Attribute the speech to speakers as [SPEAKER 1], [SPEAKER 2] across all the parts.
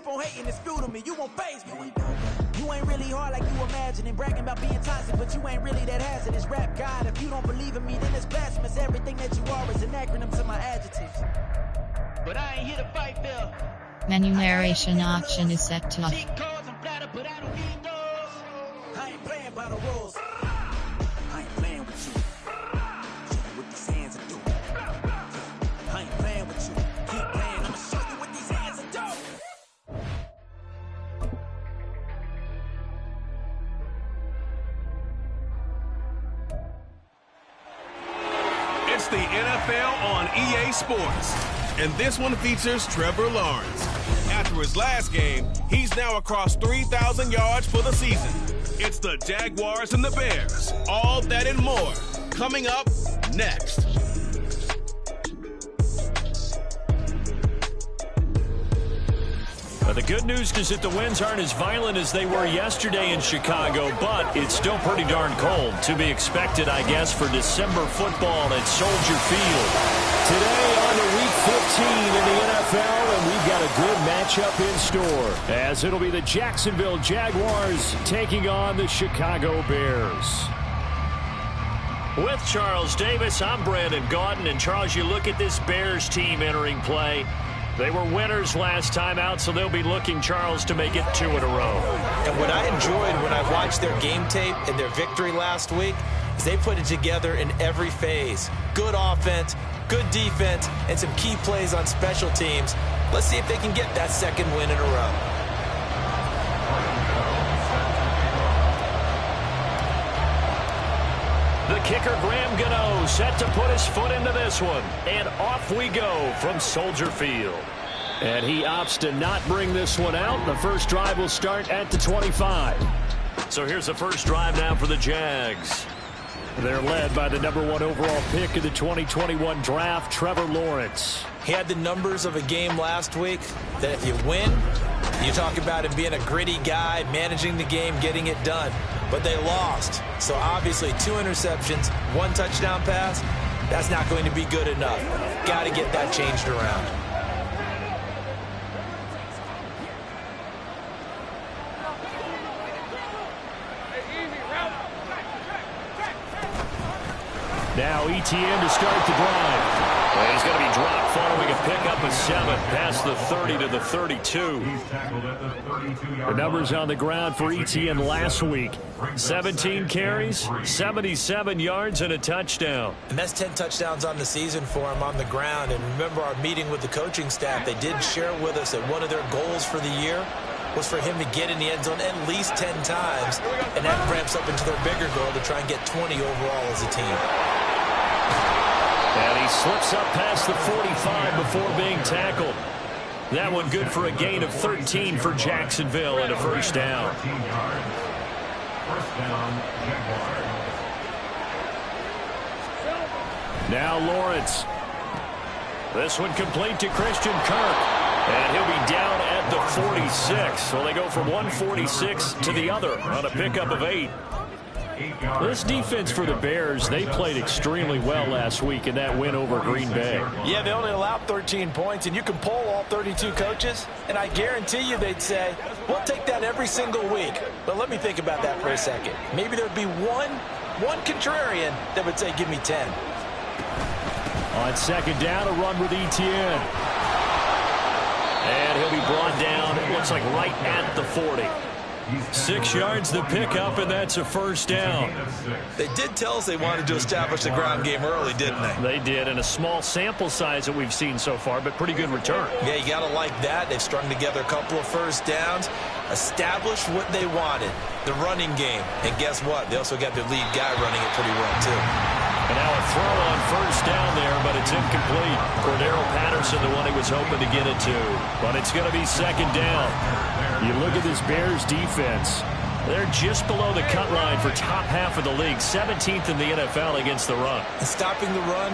[SPEAKER 1] keep on hating, it's fuel to me. You won't faze me. You ain't really hard like you imagining. Bragging about being toxic, but you ain't really that hazardous. Rap God, if you don't believe in me, then it's blasphemous. Everything that you are is an acronym to my adjectives. But I ain't here to fight, Bill.
[SPEAKER 2] Menu narration option is set to off.
[SPEAKER 1] But I don't need those. I ain't playing by the rules. I ain't playing with you. What these hands are doing. I ain't playing with you. Keep playing. I'ma show you what these hands are doing.
[SPEAKER 3] It's the NFL on EA Sports, and this one features Trevor Lawrence. After his last game, he's now across 3,000 yards for the season. It's the Jaguars and the Bears. All that and more coming up next.
[SPEAKER 4] The good news is that the winds aren't as violent as they were yesterday in Chicago, but it's still pretty darn cold. To be expected, I guess, for December football at Soldier Field. Today on to Week 15 in the NFL, and we've got a good matchup in store, as it'll be the Jacksonville Jaguars taking on the Chicago Bears. With Charles Davis, I'm Brandon Gaudin, and Charles, you look at this Bears team entering play. They were winners last time out, so they'll be looking, Charles, to make it 2 in a row.
[SPEAKER 5] And what I enjoyed when I watched their game tape and their victory last week is they put it together in every phase. Good offense, good defense, and some key plays on special teams. Let's see if they can get that second win in a row.
[SPEAKER 4] The kicker, Graham Gano, set to put his foot into this one. And off we go from Soldier Field. And he opts to not bring this one out. The first drive will start at the 25. So here's the first drive now for the Jags. They're led by the #1 overall pick of the 2021 draft, Trevor Lawrence.
[SPEAKER 5] He had the numbers of a game last week that if you win, you talk about him being a gritty guy, managing the game, getting it done. But they lost. So obviously 2 interceptions, 1 touchdown pass, that's not going to be good enough. Got to get that changed around.
[SPEAKER 4] Now ETN to start the drive. Well, he's going to be dropped following a pickup of 7 past the 30 to the 32. The numbers on the ground for ETN last week. 17 carries, 77 yards, and a touchdown.
[SPEAKER 5] And that's 10 touchdowns on the season for him on the ground. And remember our meeting with the coaching staff, they did share with us that one of their goals for the year was for him to get in the end zone at least 10 times. And that ramps up into their bigger goal to try and get 20 overall as a team.
[SPEAKER 4] And he slips up past the 45 before being tackled. That one good for a gain of 13 for Jacksonville and a first down. Now Lawrence. This one complete to Christian Kirk. And he'll be down at the 46. So they go from 146 to the other on a pickup of 8. This defense for the Bears, they played extremely well last week in that win over Green Bay.
[SPEAKER 5] Yeah, they only allowed 13 points, and you can poll all 32 coaches, and I guarantee you they'd say, we'll take that every single week. But let me think about that for a second. Maybe there'd be one contrarian that would say, give me 10.
[SPEAKER 4] On second down, a run with ETN. And he'll be brought down, it looks like right at the 40. 6 yards the pickup, and that's a first down.
[SPEAKER 5] They did tell us they wanted to establish the ground game early, didn't they?
[SPEAKER 4] They did, and a small sample size that we've seen so far, but pretty good return.
[SPEAKER 5] Yeah, you got to like that. They've strung together a couple of first downs, established what they wanted, the running game. And guess what? They also got their lead guy running it pretty well, too.
[SPEAKER 4] And now a throw on first down there, but it's incomplete. Cordero Patterson, the one he was hoping to get it to. But it's going to be second down. You look at this Bears defense. They're just below the cut line for top half of the league. 17th in the NFL against the run.
[SPEAKER 5] And stopping the run,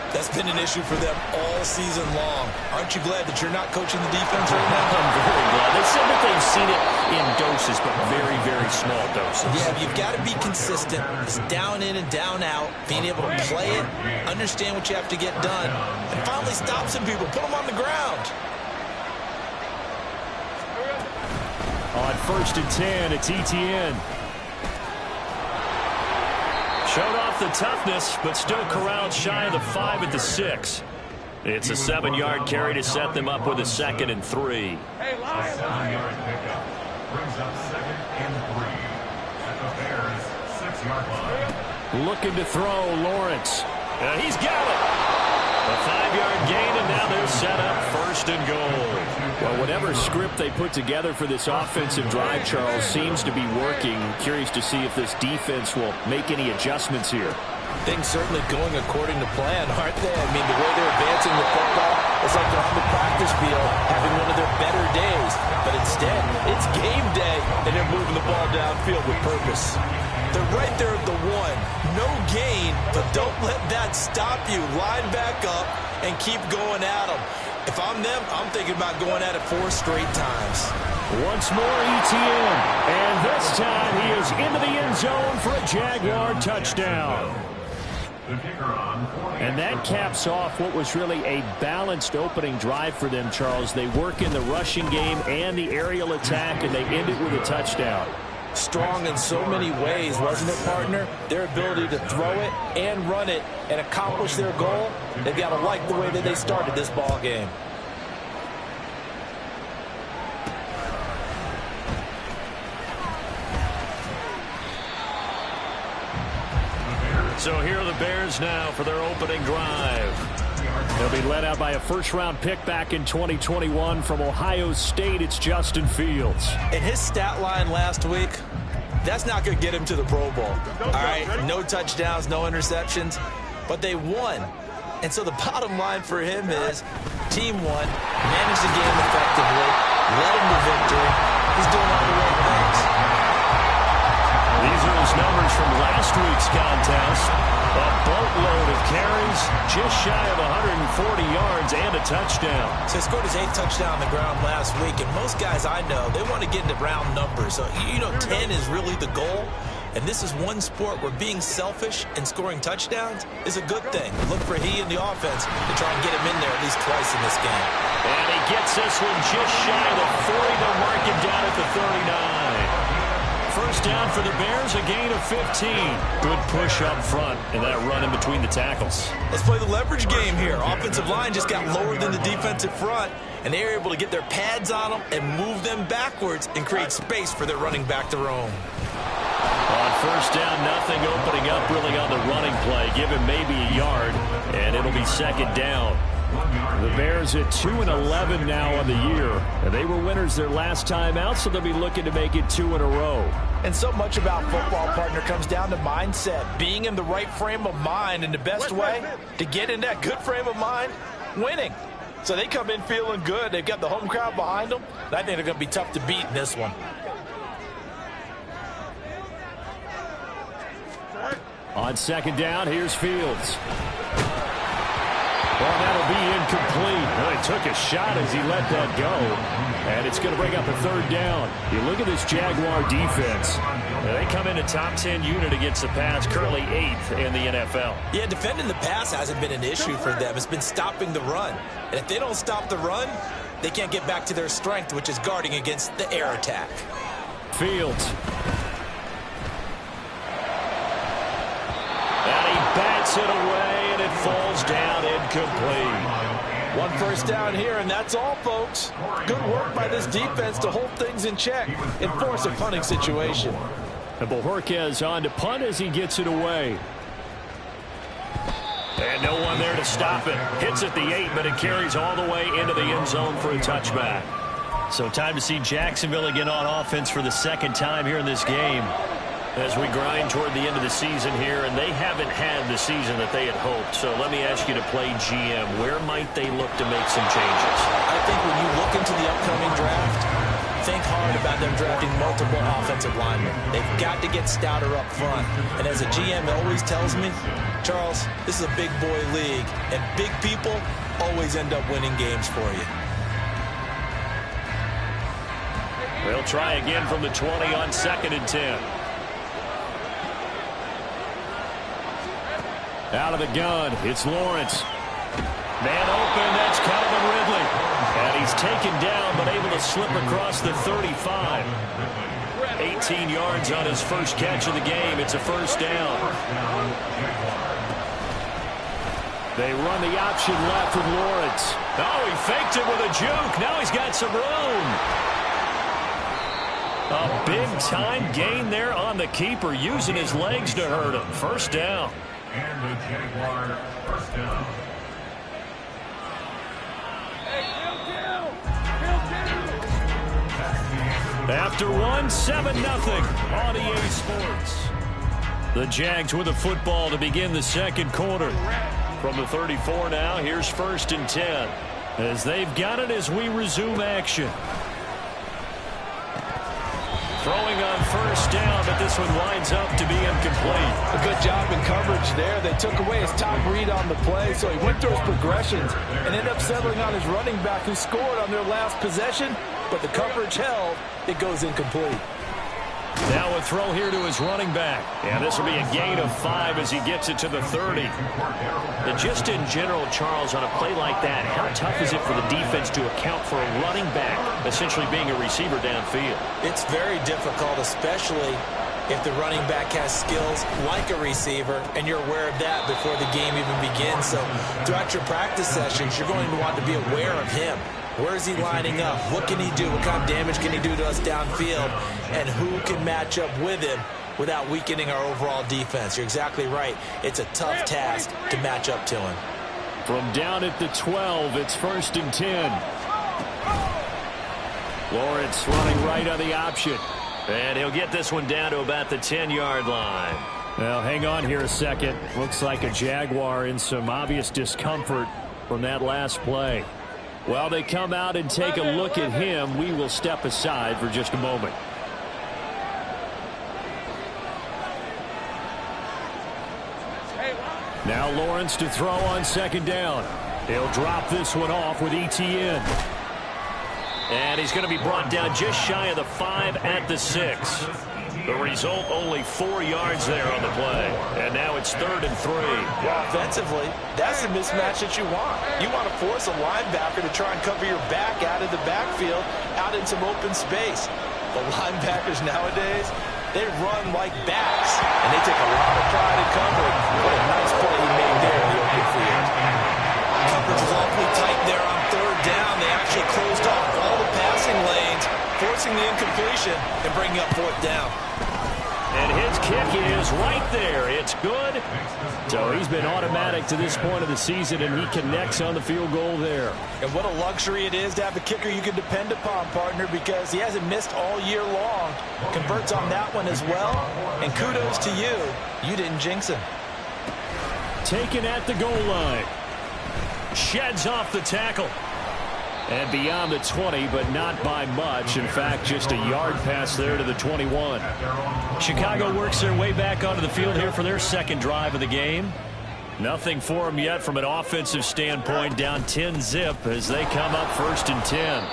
[SPEAKER 5] that's been an issue for them all season long. Aren't you glad that you're not coaching the defense right now?
[SPEAKER 4] I'm very glad. They said that they've seen it in doses, but very, very small doses.
[SPEAKER 5] Yeah, you've got to be consistent. It's down in and down out. Being able to play it, understand what you have to get done, and finally stop some people. Put them on the ground.
[SPEAKER 4] On 1st and 10, it's Etienne. Showed off the toughness, but still corralled shy of the 5 at the 6. It's a 7-yard carry to set them up with a 2nd and 3.
[SPEAKER 6] Hey, Lion! 7-yard pickup brings up 2nd and 3 at the Bears' 6-yard line.
[SPEAKER 4] Looking to throw, Lawrence. He's got it. A 5-yard gain, and now they're set up 1st and goal. Well, whatever script they put together for this offensive drive, Charles, seems to be working. Curious to see if this defense will make any adjustments here.
[SPEAKER 5] Things certainly going according to plan, aren't they? I mean, the way they're advancing the football, it's like they're on the practice field having one of their better days. But instead, it's game day, and they're moving the ball downfield with purpose. They're right there at the 1. No gain, but don't let that stop you. Line back up and keep going at them. If I'm them, I'm thinking about going at it 4 straight times.
[SPEAKER 4] Once more, Etienne. And this time, he is into the end zone for a Jaguar touchdown. And that caps off what was really a balanced opening drive for them, Charles. They work in the rushing game and the aerial attack, and they end it with a touchdown.
[SPEAKER 5] Strong in so many ways, wasn't it, partner? Their ability to throw it and run it and accomplish their goal, they've got to like the way that they started this ball game. So here are the Bears now for their opening drive. They'll be led out by a first-round pick back in 2021 from Ohio State. It's Justin Fields. And his stat line last week, that's not going to get him to the Pro Bowl. All right, no touchdowns, no interceptions, but they won. And so the bottom line for him is team won, managed the game effectively, led him to victory. He's doing all the right things.
[SPEAKER 4] These are his numbers from last week's contest. A boatload of carries, just shy of 140 yards and a touchdown.
[SPEAKER 5] So he scored his 8th touchdown on the ground last week, and most guys I know, they want to get into round numbers. So, 10 is really the goal. And this is one sport where being selfish and scoring touchdowns is a good thing. Look for he and the offense to try and get him in there at least twice in this game.
[SPEAKER 4] And he gets this one just shy of the 40 to mark him down at the 39. First down for the Bears, a gain of 15. Good push up front and that run in between the tackles.
[SPEAKER 5] Let's play the leverage game here. Offensive line just got lower than the defensive front, and they were able to get their pads on them and move them backwards and create space for their running back to roam.
[SPEAKER 4] On first down, nothing opening up really on the running play. Give him maybe a yard, and it'll be second down. The Bears at 2-11 now on the year. And they were winners their last time out, so they'll be looking to make it 2 in a row.
[SPEAKER 5] And so much about football, partner, comes down to mindset. Being in the right frame of mind, and the best way to get in that good frame of mind, winning. So they come in feeling good. They've got the home crowd behind them. And I think they're going to be tough to beat in this one.
[SPEAKER 4] On second down, here's Fields. Well, that'll be incomplete. Well, he took a shot as he let that go. And it's going to bring up a third down. You look at this Jaguar defense. They come in a top 10 unit against the pass, currently 8th in the NFL.
[SPEAKER 5] Yeah, defending the pass hasn't been an issue for them. It's been stopping the run. And if they don't stop the run, they can't get back to their strength, which is guarding against the air attack.
[SPEAKER 4] Fields. And he bats it away, and it falls down incomplete.
[SPEAKER 5] One first down here, and that's all, folks. Good work by this defense to hold things in check and force a punting situation.
[SPEAKER 4] And Bojorquez on to punt as he gets it away. And no one there to stop it. Hits at the 8, but it carries all the way into the end zone for a touchback. So time to see Jacksonville again on offense for the second time here in this game, as we grind toward the end of the season here, and they haven't had the season that they had hoped. So let me ask you to play GM. Where might they look to make some changes?
[SPEAKER 5] I think when you look into the upcoming draft, think hard about them drafting multiple offensive linemen. They've got to get stouter up front. And as a GM always tells me, Charles, this is a big boy league, and big people always end up winning games for you.
[SPEAKER 4] They'll try again from the 20 on 2nd and 10. Out of the gun, it's Lawrence. Man open, that's Calvin Ridley. And he's taken down, but able to slip across the 35. 18 yards on his first catch of the game. It's a first down. They run the option left with Lawrence. Oh, he faked it with a juke. Now he's got some room. A big-time gain there on the keeper, using his legs to hurt him. First down.
[SPEAKER 6] And the Jaguar first down.
[SPEAKER 4] After one, 7-0 on EA Sports. The Jags with the football to begin the second quarter. From the 34 now, here's 1st and 10. As they've got it as we resume action. Throwing on first down, but this one winds up to be incomplete.
[SPEAKER 5] A good job in coverage there. They took away his top read on the play, so he went through his progressions and ended up settling on his running back who scored on their last possession, but the coverage held. It goes incomplete.
[SPEAKER 4] Now a throw here to his running back. And this will be a gain of 5 as he gets it to the 30.
[SPEAKER 7] And just in general, Charles, on a play like that, how tough is it for the defense to account for a running back essentially being a receiver downfield?
[SPEAKER 5] It's very difficult, especially if the running back has skills like a receiver, and you're aware of that before the game even begins. So throughout your practice sessions, you're going to want to be aware of him. Where is he lining up? What can he do? What kind of damage can he do to us downfield? And who can match up with him without weakening our overall defense? You're exactly right. It's a tough task to match up to him.
[SPEAKER 4] From down at the 12, it's 1st and 10. Lawrence running right on the option.
[SPEAKER 7] And he'll get this one down to about the 10-yard line.
[SPEAKER 4] Well, hang on here a second. Looks like a Jaguar in some obvious discomfort from that last play. While they come out and take a look at him, we will step aside for just a moment. Now Lawrence to throw on 2nd down. He'll drop this one off with ETN.
[SPEAKER 7] And he's going to be brought down just shy of the 5 at the 6. The result, only 4 yards there on the play. And now it's 3rd and 3.
[SPEAKER 5] Well, offensively, that's the mismatch that you want. You want to force a linebacker to try and cover your back out of the backfield, out in some open space. The linebackers nowadays, they run like backs, and they take a lot of pride in covering. What a nice play he made there in the open field. Coverage was awfully tight there on 3rd down. They actually closed off all the passing lanes, forcing the incompletion and bringing up 4th down.
[SPEAKER 4] And his kick is right there. It's good. So he's been automatic to this point of the season, and he connects on the field goal there.
[SPEAKER 5] And what a luxury it is to have a kicker you can depend upon, partner, because he hasn't missed all year long. Converts on that one as well. And kudos to you. You didn't jinx him.
[SPEAKER 4] Taken at the goal line. Sheds off the tackle. And beyond the 20, but not by much. In fact, just a yard pass there to the 21. Chicago works their way back onto the field here for their second drive of the game. Nothing for them yet from an offensive standpoint. Down 10-zip as they come up 1st and 10.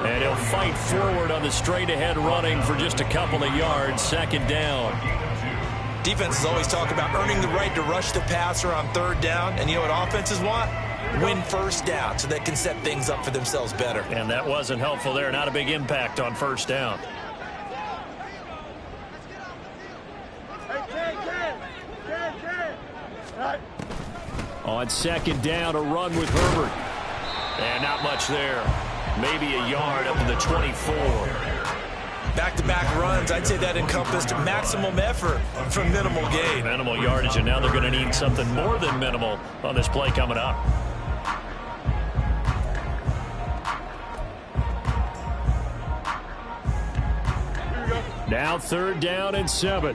[SPEAKER 4] And he'll fight forward on the straight-ahead running for just a couple of yards. 2nd down.
[SPEAKER 5] Defenses always talk about earning the right to rush the passer on 3rd down. And you know what offenses want? Win 1st down so they can set things up for themselves better.
[SPEAKER 4] And that wasn't helpful there. Not a big impact on 1st down. On 2nd down, a run with Herbert. And not much there. Maybe a yard up to the 24.
[SPEAKER 5] Back-to-back runs, I'd say that encompassed maximum effort for minimal gain.
[SPEAKER 4] Minimal yardage, and now they're going to need something more than minimal on this play coming up. Now 3rd down and 7.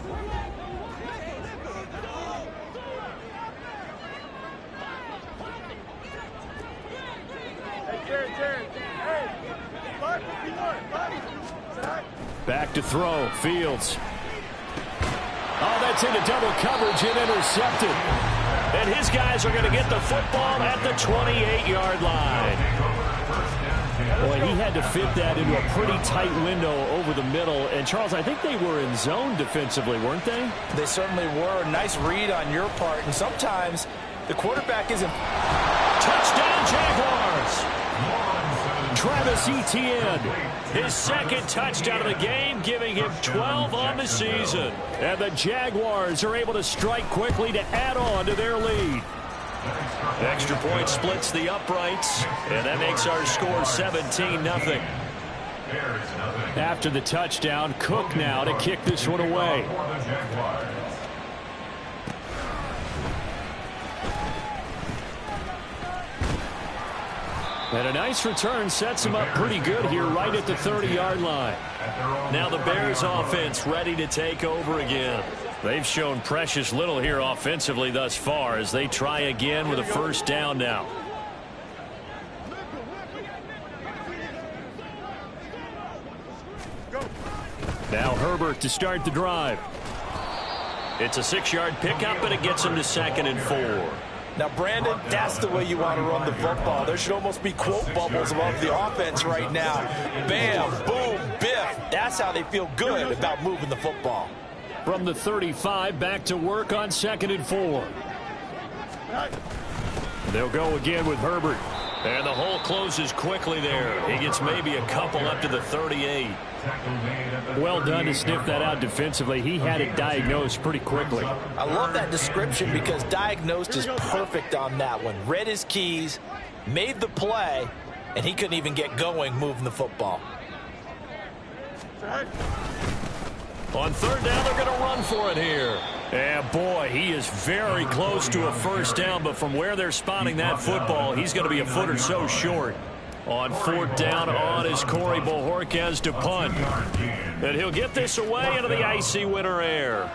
[SPEAKER 4] Back to throw. Fields. Oh, that's into double coverage and intercepted. And his guys are going to get the football at the 28-yard line. Boy, he had to fit that into a pretty tight window over the middle. And, Charles, I think they were in zone defensively, weren't they?
[SPEAKER 5] They certainly were. Nice read on your part. And sometimes the quarterback isn't.
[SPEAKER 4] Touchdown, Jaguars. Travis Etienne, his second touchdown of the game, giving him 12 on the season. And the Jaguars are able to strike quickly to add on to their lead. Extra point splits the uprights, and that makes our score 17-0. After the touchdown, Cook now to kick this one away. And a nice return sets him up pretty good here right at the 30-yard line. Now the Bears offense ready to take over again. They've shown precious little here offensively thus far as they try again with a first down now. Now Herbert to start the drive. It's a 6-yard pickup, and it gets him to 2nd and 4.
[SPEAKER 5] Now, Brandon, that's the way you want to run the football. There should almost be quote bubbles above the offense right now. Bam, boom, biff. That's how they feel good about moving the football.
[SPEAKER 4] From the 35, back to work on 2nd and 4. They'll go again with Herbert. And the hole closes quickly there. He gets maybe a couple up to the 38. Well done to sniff that out defensively. He had it diagnosed pretty quickly.
[SPEAKER 5] I love that description because diagnosed is perfect on that one. Read his keys, made the play, and he couldn't even get going moving the football.
[SPEAKER 4] On 3rd down, they're going to run for it here. And boy, he is very close to a first down, but from where they're spotting that football, he's going to be a foot or so short. On 4th down on is Corey Bojorquez to punt. And he'll get this away into the icy winter air.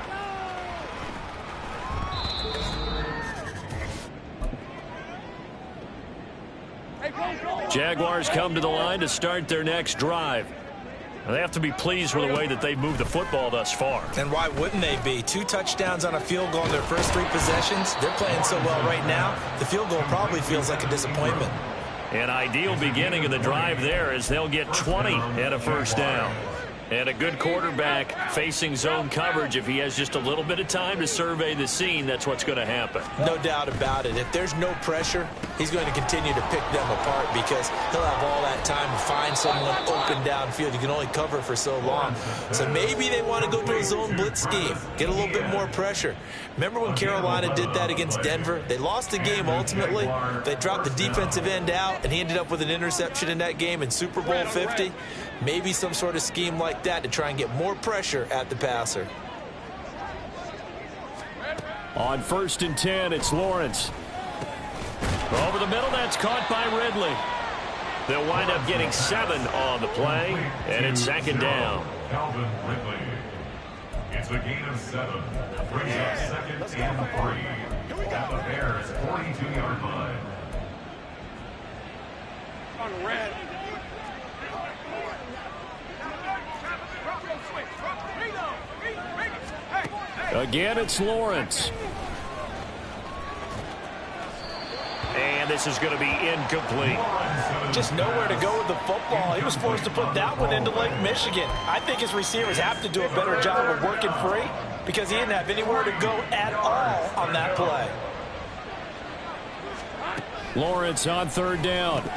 [SPEAKER 4] Jaguars come to the line to start their next drive. They have to be pleased with the way that they've moved the football thus far.
[SPEAKER 5] And why wouldn't they be? 2 touchdowns on a field goal in their first 3 possessions. They're playing so well right now, the field goal probably feels like a disappointment.
[SPEAKER 7] An ideal beginning of the drive there as they'll get 20 at a first down. And a good quarterback facing zone coverage. If he has just a little bit of time to survey the scene, that's what's going to happen.
[SPEAKER 5] No doubt about it. If there's no pressure, he's going to continue to pick them apart because he'll have all that time to find someone open downfield. You can only cover for so long. So maybe they want to go to a zone blitz scheme, get a little bit more pressure. Remember when Carolina did that against Denver? They lost the game ultimately. They dropped the defensive end out, and he ended up with an interception in that game in Super Bowl 50. Maybe some sort of scheme like that to try and get more pressure at the passer.
[SPEAKER 4] On 1st and 10, it's Lawrence.
[SPEAKER 7] Over the middle, that's caught by Ridley. They'll wind up getting 7 on the play, and it's 2nd down.
[SPEAKER 6] Calvin Ridley. It's a gain of 7. Brings up 2nd and 3. At the Bears' 42-yard line.
[SPEAKER 8] On red.
[SPEAKER 4] Again, it's Lawrence.
[SPEAKER 7] And this is going to be incomplete.
[SPEAKER 5] Just nowhere to go with the football. He was forced to put that one into Lake Michigan. I think his receivers have to do a better job of working free because he didn't have anywhere to go at all on that play.
[SPEAKER 4] Lawrence on 3rd down.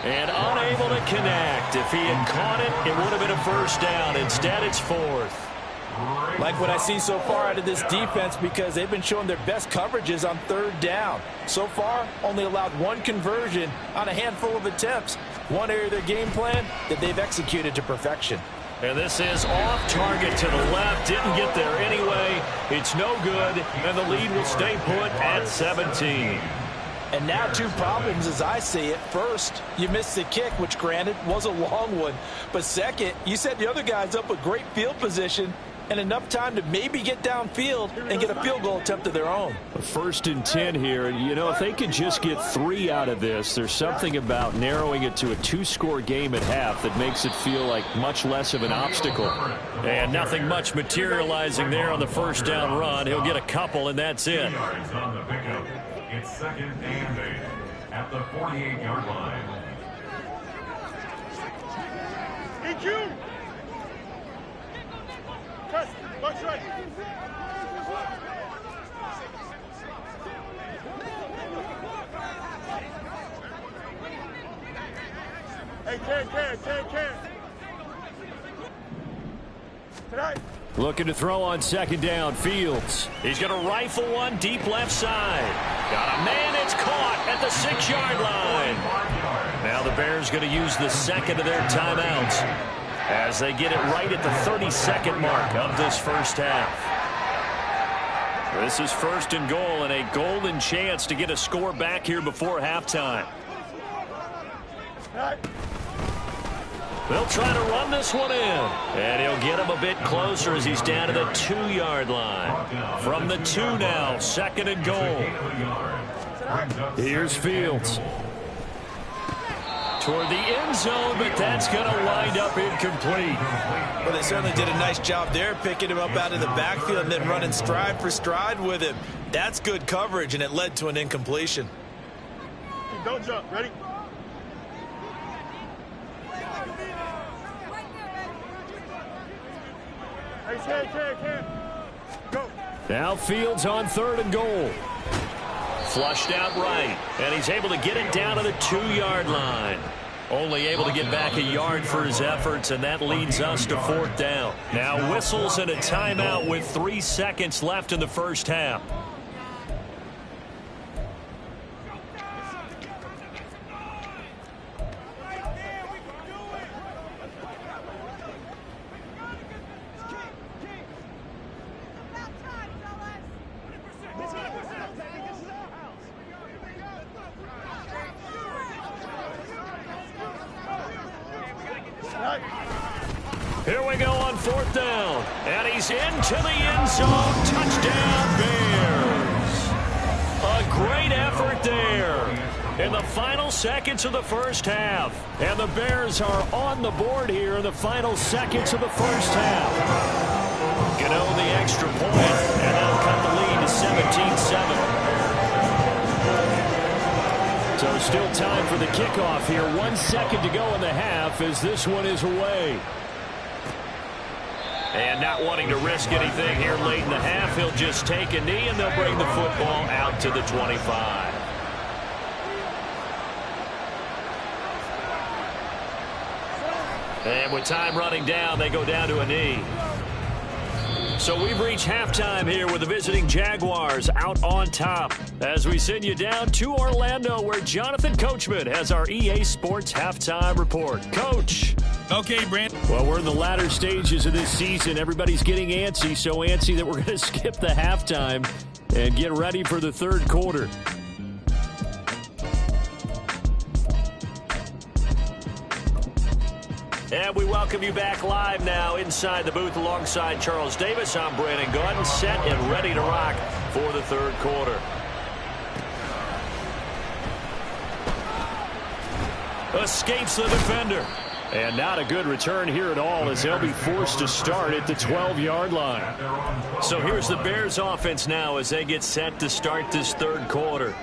[SPEAKER 7] And unable to connect. If he had caught it, it would have been a first down. Instead, it's 4th.
[SPEAKER 5] Like what I see so far out of this defense because they've been showing their best coverages on 3rd down. So far, only allowed 1 conversion on a handful of attempts. One area of their game plan that they've executed to perfection.
[SPEAKER 7] And this is off target to the left. Didn't get there anyway. It's no good, and the lead will stay put at 17.
[SPEAKER 5] And now 2 problems as I see it. First, you missed the kick, which granted was a long one. But second, you set the other guys up with great field position and enough time to maybe get downfield and get a field goal attempt of their own.
[SPEAKER 4] 1st and 10 here. You know, if they could just get 3 out of this, there's something about narrowing it to a 2-score game at half that makes it feel like much less of an obstacle.
[SPEAKER 7] And nothing much materializing there on the first down run. He'll get a couple, and that's it.
[SPEAKER 6] On the pickup. It's 2nd and 8 at the 48-yard line.
[SPEAKER 8] Hey, June! Press, watch right. Hey, Ken. Tonight.
[SPEAKER 4] Looking to throw on second down. Fields. He's going to rifle one deep left side. Got a man. It's caught at the 6-yard line. Now the Bears going to use the second of their timeouts as they get it right at the 32nd mark of this first half. This is 1st and goal and a golden chance to get a score back here before halftime. They'll try to run this one in. And he'll get him a bit closer as he's down to the 2-yard line. From the 2 now, 2nd and goal. Here's Fields. Toward the end zone, but that's going to wind up incomplete.
[SPEAKER 5] Well, they certainly did a nice job there, picking him up out of the backfield and then running stride for stride with him. That's good coverage, and it led to an incompletion.
[SPEAKER 8] Don't jump. Ready? Hey, go.
[SPEAKER 4] Now Fields on 3rd and goal. Flushed out right, and he's able to get it down to the 2-yard line. Only able to get back a yard for his efforts, and that leads us to 4th down. Now whistles and a timeout with 3 seconds left in the first half. Here we go on 4th down. And he's into the end zone. Touchdown, Bears. A great effort there in the final seconds of the first half. And the Bears are on the board here in the final seconds of the first half. Gano the extra point, and they'll cut the lead to 17-7. So still time for the kickoff here. 1 second to go in the half as this one is away. And not wanting to risk anything here late in the half, he'll just take a knee and they'll bring the football out to the 25. And with time running down, they go down to a knee. So we've reached halftime here with the visiting Jaguars out on top as we send you down to Orlando where Jonathan Coachman has our EA Sports Halftime Report. Coach.
[SPEAKER 9] Okay, Brent.
[SPEAKER 4] Well, we're in the latter stages of this season. Everybody's getting antsy, so antsy that we're going to skip the halftime and get ready for the third quarter. And we welcome you back live now inside the booth alongside Charles Davis. I'm Brandon Gaudin, set and ready to rock for the third quarter. Escapes the defender. And not a good return here at all as they'll be forced to start at the 12-yard line. So here's the Bears offense now as they get set to start this third quarter.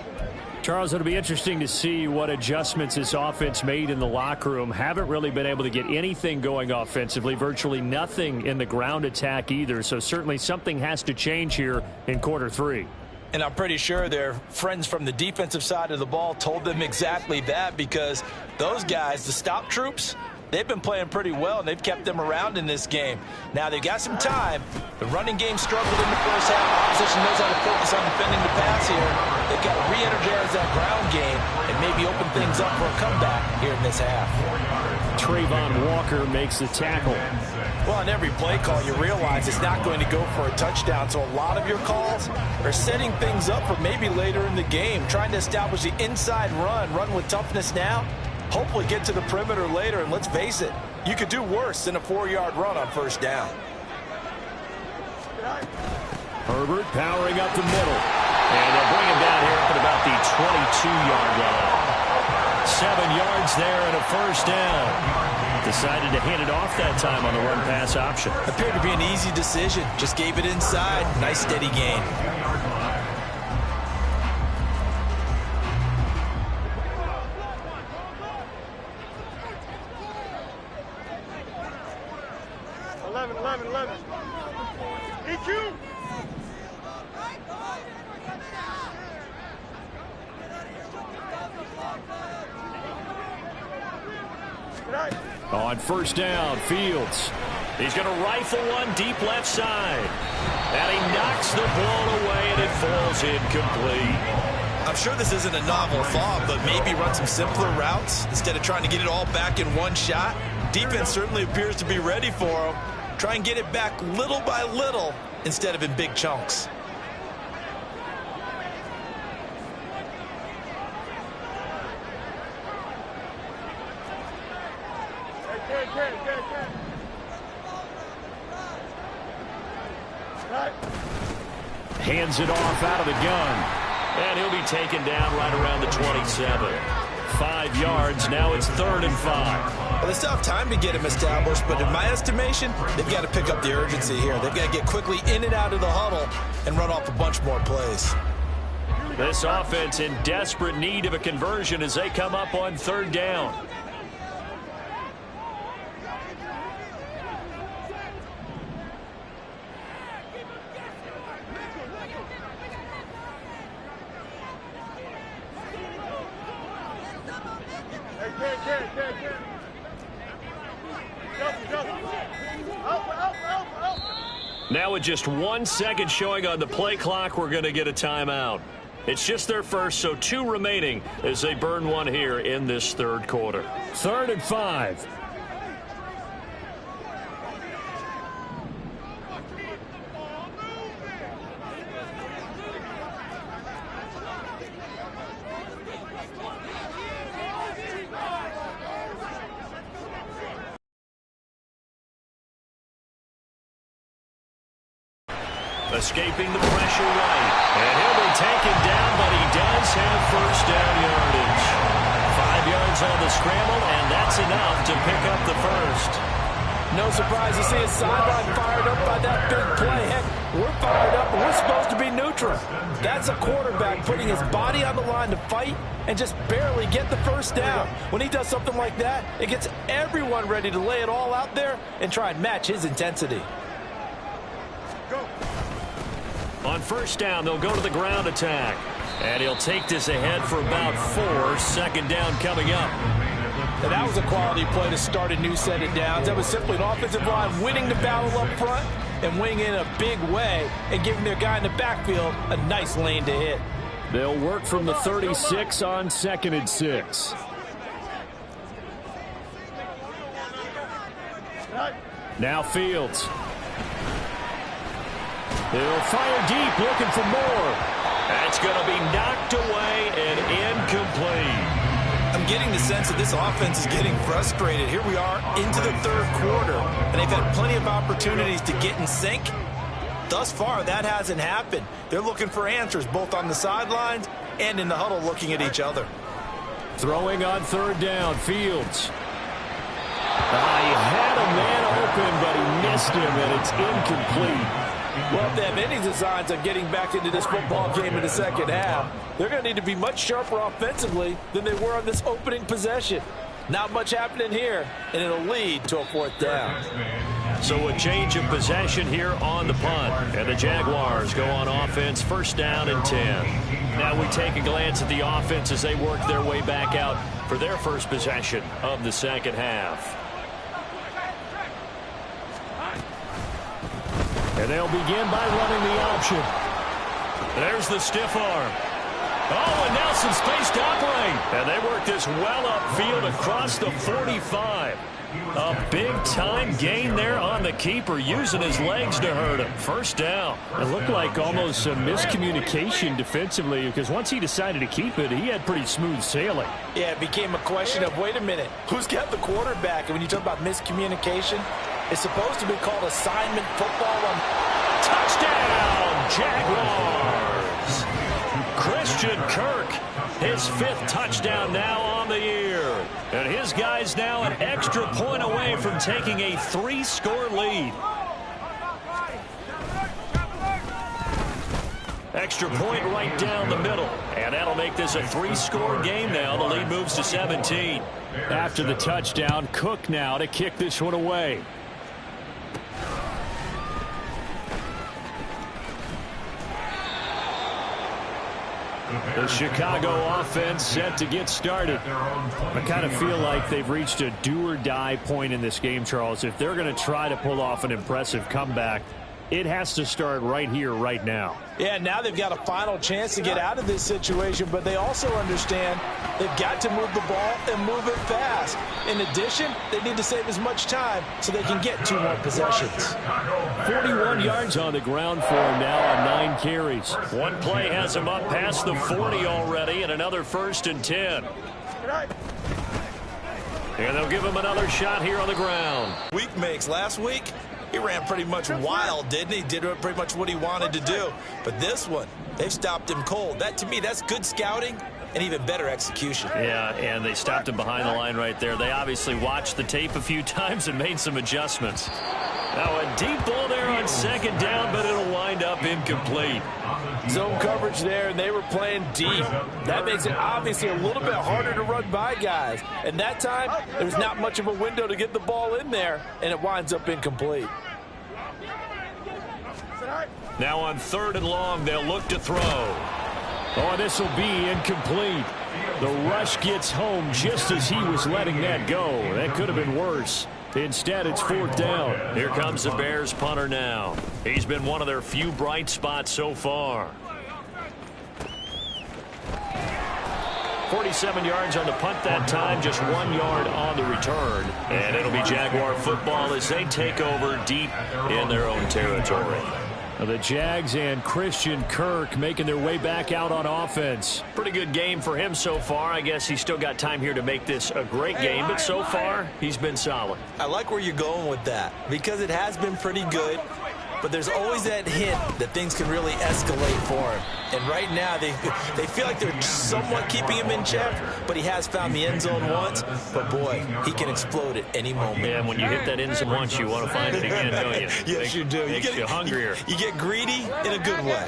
[SPEAKER 4] Charles, it'll be interesting to see what adjustments this offense made in the locker room. Haven't really been able to get anything going offensively, virtually nothing in the ground attack either. So certainly something has to change here in quarter 3.
[SPEAKER 5] And I'm pretty sure their friends from the defensive side of the ball told them exactly that, because those guys, the stop troops, they've been playing pretty well, and they've kept them around in this game. Now, they've got some time. The running game struggled in the first half. Opposition knows how to focus on defending the pass here. They've got to re-energize that ground game and maybe open things up for a comeback here in this half.
[SPEAKER 4] Trayvon Walker makes the tackle.
[SPEAKER 5] Well, on every play call, you realize it's not going to go for a touchdown. So a lot of your calls are setting things up for maybe later in the game, trying to establish the inside run with toughness now. Hopefully get to the perimeter later, and let's face it, you could do worse than a 4-yard run on first down.
[SPEAKER 4] Herbert powering up the middle. And they'll bring him down here up at about the 22-yard line. 7 yards there and a first down. Decided to hand it off that time on the run-pass option.
[SPEAKER 5] Appeared to be an easy decision. Just gave it inside. Nice steady gain.
[SPEAKER 8] EQ!
[SPEAKER 4] On first down, Fields.
[SPEAKER 7] He's going to rifle one deep left side. And he knocks the ball away, and it falls incomplete.
[SPEAKER 5] I'm sure this isn't a novel thought, but maybe run some simpler routes instead of trying to get it all back in one shot. Defense certainly appears to be ready for him. Try and get it back little by little instead of in big chunks.
[SPEAKER 4] Hands it off out of the gun.
[SPEAKER 7] And he'll be taken down right around the 27. 5 yards. Now it's 3rd and 5.
[SPEAKER 5] Well, they still have time to get him established, but in my estimation, they've got to pick up the urgency here. They've got to get quickly in and out of the huddle and run off a bunch more plays.
[SPEAKER 7] This offense in desperate need of a conversion as they come up on 3rd down. Now with just 1 second showing on the play clock, we're going to get a timeout. It's just their first, so 2 remaining as they burn one here in this 3rd quarter.
[SPEAKER 4] 3rd and 5.
[SPEAKER 7] Escaping the pressure right. And he'll be taken down, but he does have first down yardage. 5 yards on the scramble, and that's enough to pick up the first.
[SPEAKER 5] No surprise to see his sideline fired up by that big play. Heck, we're fired up, and we're supposed to be neutral. That's a quarterback putting his body on the line to fight and just barely get the first down. When he does something like that, it gets everyone ready to lay it all out there and try and match his intensity.
[SPEAKER 7] On first down, they'll go to the ground attack. And he'll take this ahead for about 4. 2nd down coming up.
[SPEAKER 5] And that was a quality play to start a new set of downs. That was simply an offensive line winning the battle up front and winning in a big way and giving their guy in the backfield a nice lane to hit.
[SPEAKER 4] They'll work from the 36 on 2nd and 6. Now Fields. They'll fire deep, looking for more.
[SPEAKER 7] That's going to be knocked away and incomplete.
[SPEAKER 5] I'm getting the sense that this offense is getting frustrated. Here we are into the 3rd quarter, and they've had plenty of opportunities to get in sync. Thus far, that hasn't happened. They're looking for answers both on the sidelines and in the huddle looking at each other.
[SPEAKER 4] Throwing on 3rd down, Fields. He had a man open, but he missed him, and it's incomplete.
[SPEAKER 5] Well, if they have any designs on getting back into this football game in the 2nd half, they're going to need to be much sharper offensively than they were on this opening possession. Not much happening here, and it'll lead to a 4th down.
[SPEAKER 7] So a change of possession here on the punt. And the Jaguars go on offense, 1st down and 10. Now we take a glance at the offense as they work their way back out for their first possession of the 2nd half.
[SPEAKER 4] And they'll begin by running the option.
[SPEAKER 7] There's the stiff arm. Oh, and now some space to operate. And they work this well upfield across the 45. A big-time gain there on the keeper, using his legs to hurt him. 1st down.
[SPEAKER 4] It looked like almost a miscommunication defensively, because once he decided to keep it, he had pretty smooth sailing.
[SPEAKER 5] Yeah, it became a question of, wait a minute, who's got the quarterback? And when you talk about miscommunication, it's supposed to be called assignment football.
[SPEAKER 7] Touchdown, Jaguars! Christian Kirk, his 5th touchdown now on the year. And his guys now an extra point away from taking a 3-score lead. Extra point right down the middle. And that'll make this a 3-score game now. The lead moves to 17.
[SPEAKER 4] After the touchdown, Cook now to kick this one away. The Chicago offense set to get started. I kind of feel like they've reached a do-or-die point in this game, Charles. If they're going to try to pull off an impressive comeback, it has to start right here, right now.
[SPEAKER 5] Yeah, now they've got a final chance to get out of this situation, but they also understand they've got to move the ball and move it fast. In addition, they need to save as much time so they can get 2 more possessions.
[SPEAKER 4] 41 yards on the ground for him now on 9 carries.
[SPEAKER 7] One play has him up past the 40 already, and another 1st and 10. And they'll give him another shot here on the ground.
[SPEAKER 5] Week makes. Last week, he ran pretty much wild, didn't he? Did pretty much what he wanted to do. But this one, they've stopped him cold. That, to me, that's good scouting and even better execution.
[SPEAKER 7] Yeah, and they stopped him behind the line right there. They obviously watched the tape a few times and made some adjustments. Now a deep ball there on 2nd down, but it'll wind up incomplete.
[SPEAKER 5] Zone coverage there, and they were playing deep. That makes it obviously a little bit harder to run by guys. And that time, there's not much of a window to get the ball in there, and it winds up incomplete.
[SPEAKER 7] Now on 3rd and long, they'll look to throw.
[SPEAKER 4] Oh, this will be incomplete. The rush gets home just as he was letting that go. That could have been worse. Instead, it's 4th down.
[SPEAKER 7] Here comes the Bears punter now. He's been one of their few bright spots so far. 47 yards on the punt that time, just 1 yard on the return. And it'll be Jaguar football as they take over deep in their own territory.
[SPEAKER 4] The Jags and Christian Kirk making their way back out on offense.
[SPEAKER 7] Pretty good game for him so far. I guess he's still got time here to make this a great game, but so far, he's been solid.
[SPEAKER 5] I like where you're going with that because it has been pretty good, but there's always that hint that things can really escalate for him. And right now, they feel like they're somewhat keeping him in check, but he has found the end zone once. But, boy, he can explode at any moment.
[SPEAKER 7] Yeah, when you hit that end zone once, you want to find it again, don't you?
[SPEAKER 5] Yes, you do.
[SPEAKER 7] Makes you hungrier.
[SPEAKER 5] You get greedy in a good way.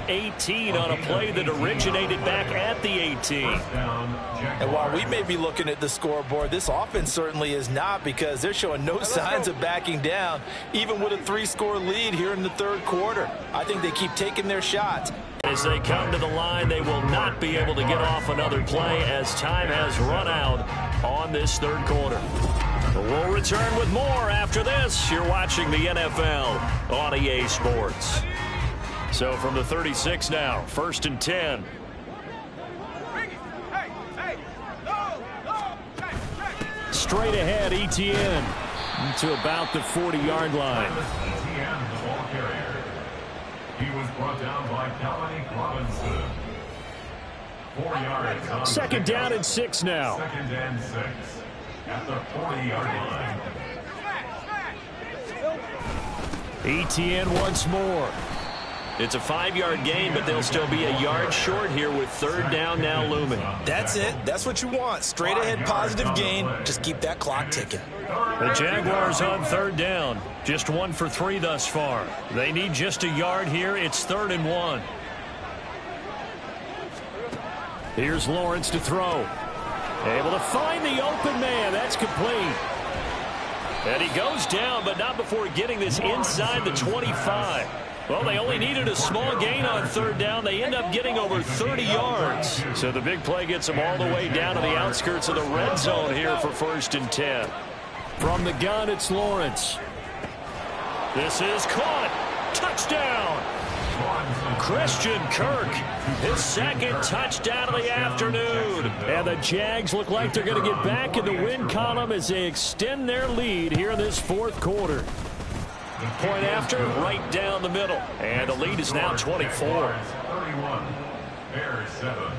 [SPEAKER 7] 18 on a play that originated back at the 18.
[SPEAKER 5] And while we may be looking at the scoreboard, this offense certainly is not because they're showing no signs of backing down, even with a 3-score lead here in the 3rd quarter. I think they keep taking their shots.
[SPEAKER 7] As they come to the line, they will not be able to get off another play as time has run out on this 3rd quarter. We'll return with more after this. You're watching the NFL on EA Sports. So from the 36 now, 1st and 10.
[SPEAKER 4] Straight ahead, Etienne to about the 40-yard line.
[SPEAKER 6] Etienne, the ball carrier. He was brought down by Dominique Robinson. 4 yards. On
[SPEAKER 4] 2nd down and 6 now.
[SPEAKER 6] 2nd and 6 at the 40-yard line.
[SPEAKER 4] Etienne once more.
[SPEAKER 7] It's a 5-yard gain, but they'll still be a yard short here with 3rd down now looming.
[SPEAKER 5] That's it. That's what you want. Straight ahead positive gain. Just keep that clock ticking.
[SPEAKER 7] The Jaguars on 3rd down. Just 1 for 3 thus far. They need just a yard here. It's 3rd and 1.
[SPEAKER 4] Here's Lawrence to throw. Able to find the open man. That's complete.
[SPEAKER 7] And he goes down, but not before getting this inside the 25. Well, they only needed a small gain on 3rd down. They end up getting over 30 yards. So the big play gets them all the way down to the outskirts of the red zone here for 1st and 10.
[SPEAKER 4] From the gun, it's Lawrence.
[SPEAKER 7] This is caught. Touchdown. Christian Kirk, his 2nd touchdown of the afternoon.
[SPEAKER 4] And the Jags look like they're going to get back in the win column as they extend their lead here in this 4th quarter.
[SPEAKER 7] Point after, right down the middle. And the lead is now 24.
[SPEAKER 6] 31. Bears 7.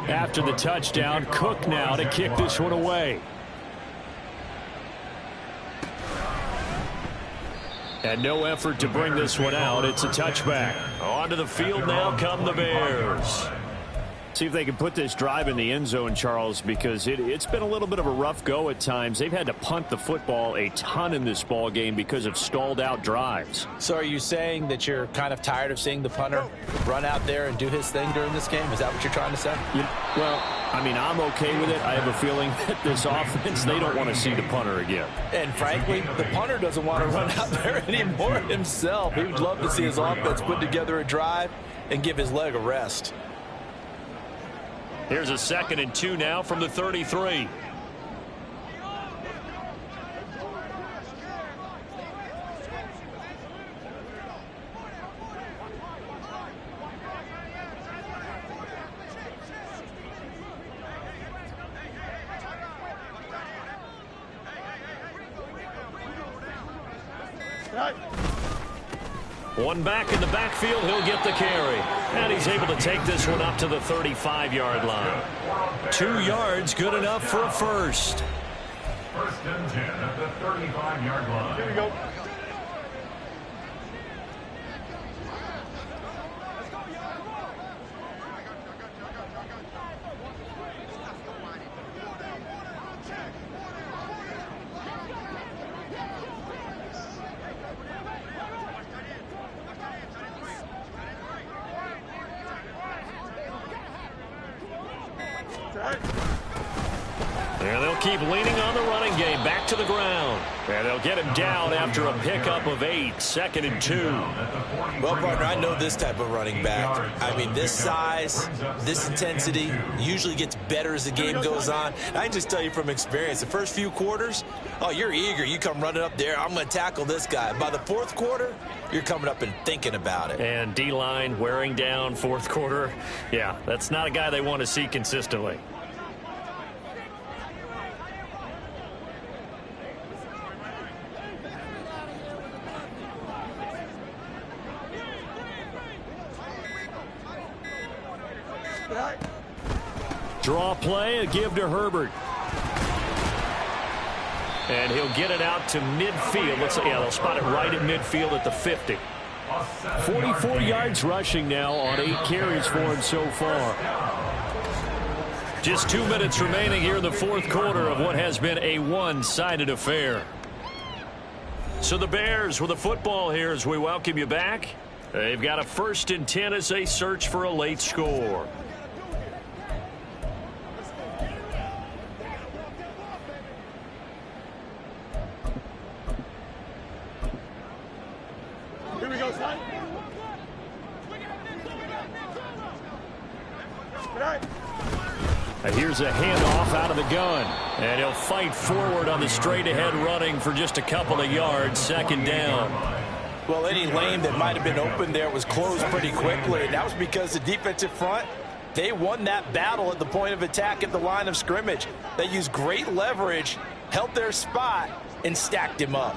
[SPEAKER 4] After the touchdown, Cook now to kick this one away. And no effort to bring this one out. It's a touchback.
[SPEAKER 7] Onto the field now come the Bears.
[SPEAKER 4] See if they can put this drive in the end zone, Charles, because it's been a little bit of a rough go at times. They've had to punt the football a ton in this ball game because of stalled out drives.
[SPEAKER 5] So are you saying that you're kind of tired of seeing the punter run out there and do his thing during this game? Is that what you're trying to say?
[SPEAKER 4] Well, I mean, I'm okay with it. I have a feeling that this offense, they don't want to see the punter again.
[SPEAKER 5] And frankly, the punter doesn't want to run out there anymore himself. He would love to see his offense put together a drive and give his leg a rest.
[SPEAKER 7] Here's a 2nd and 2 now from the 33. One back in the backfield, he'll get the carry. And he's able to take this one up to the 35-yard line. 2 yards, good enough for a first.
[SPEAKER 6] 1st and 10 at the 35-yard line.
[SPEAKER 8] Here we go.
[SPEAKER 7] And they'll keep leaning on the running game. Back to the ground. And they'll get him down after a pickup of 8. 2nd and 2.
[SPEAKER 5] Well, partner, I know this type of running back. I mean, this size, this intensity usually gets better as the game goes on. I can just tell you from experience, the first few quarters, oh, you're eager. You come running up there, I'm going to tackle this guy. By the 4th quarter, you're coming up and thinking about it.
[SPEAKER 7] And D-line wearing down 4th quarter. Yeah, that's not a guy they want to see consistently. Draw play, a give to Herbert. And he'll get it out to midfield. They'll spot it right at midfield at the 50. 44 yards rushing now on 8 carries for him so far. Just 2 minutes remaining here in the 4th quarter of what has been a one-sided affair. So the Bears with the football here as we welcome you back. They've got a 1st and 10 as they search for a late score.
[SPEAKER 8] Here we go, son.
[SPEAKER 7] And here's a handoff out of the gun. And he'll fight forward on the straight-ahead running for just a couple of yards. 2nd down.
[SPEAKER 5] Well, any lane that might have been open there was closed pretty quickly. And that was because the defensive front, they won that battle at the point of attack at the line of scrimmage. They used great leverage, held their spot, and stacked him up.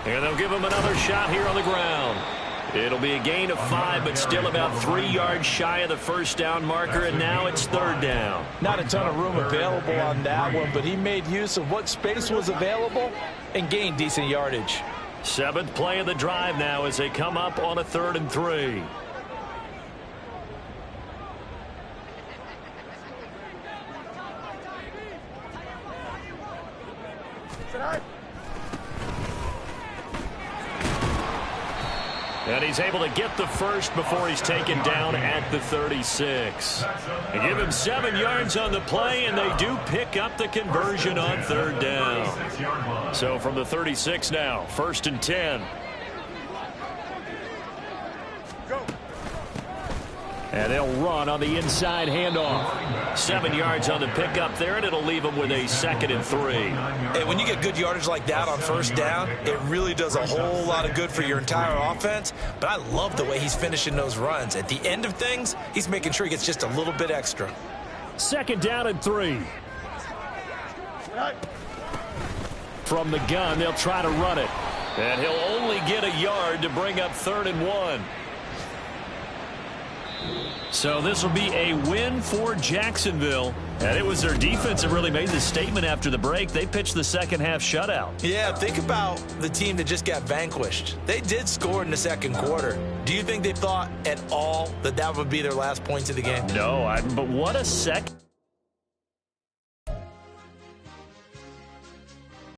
[SPEAKER 7] And they'll give him another shot here on the ground. It'll be a gain of 5, but still about 3 yards shy of the 1st down marker, and now it's 3rd down.
[SPEAKER 5] Not a ton of room available on that one, but he made use of what space was available and gained decent yardage.
[SPEAKER 7] 7th play of the drive now as they come up on a 3rd and 3. And he's able to get the first before he's taken down at the 36. They give him 7 yards on the play, and they do pick up the conversion on 3rd down. So from the 36 now, 1st and 10. And they'll run on the inside handoff. 7 yards on the pickup there, and it'll leave them with a 2nd and 3.
[SPEAKER 5] And when you get good yardage like that on 1st down, it really does a whole lot of good for your entire offense. But I love the way he's finishing those runs. At the end of things, he's making sure he gets just a little bit extra.
[SPEAKER 7] 2nd down and 3. From the gun, they'll try to run it. And he'll only get a yard to bring up 3rd and 1.
[SPEAKER 4] So this will be a win for Jacksonville. And it was their defense that really made the statement after the break. They pitched the second half shutout.
[SPEAKER 5] Yeah, think about the team that just got vanquished. They did score in the second quarter. Do you think they thought at all that that would be their last points of the game?
[SPEAKER 4] No, but what a second.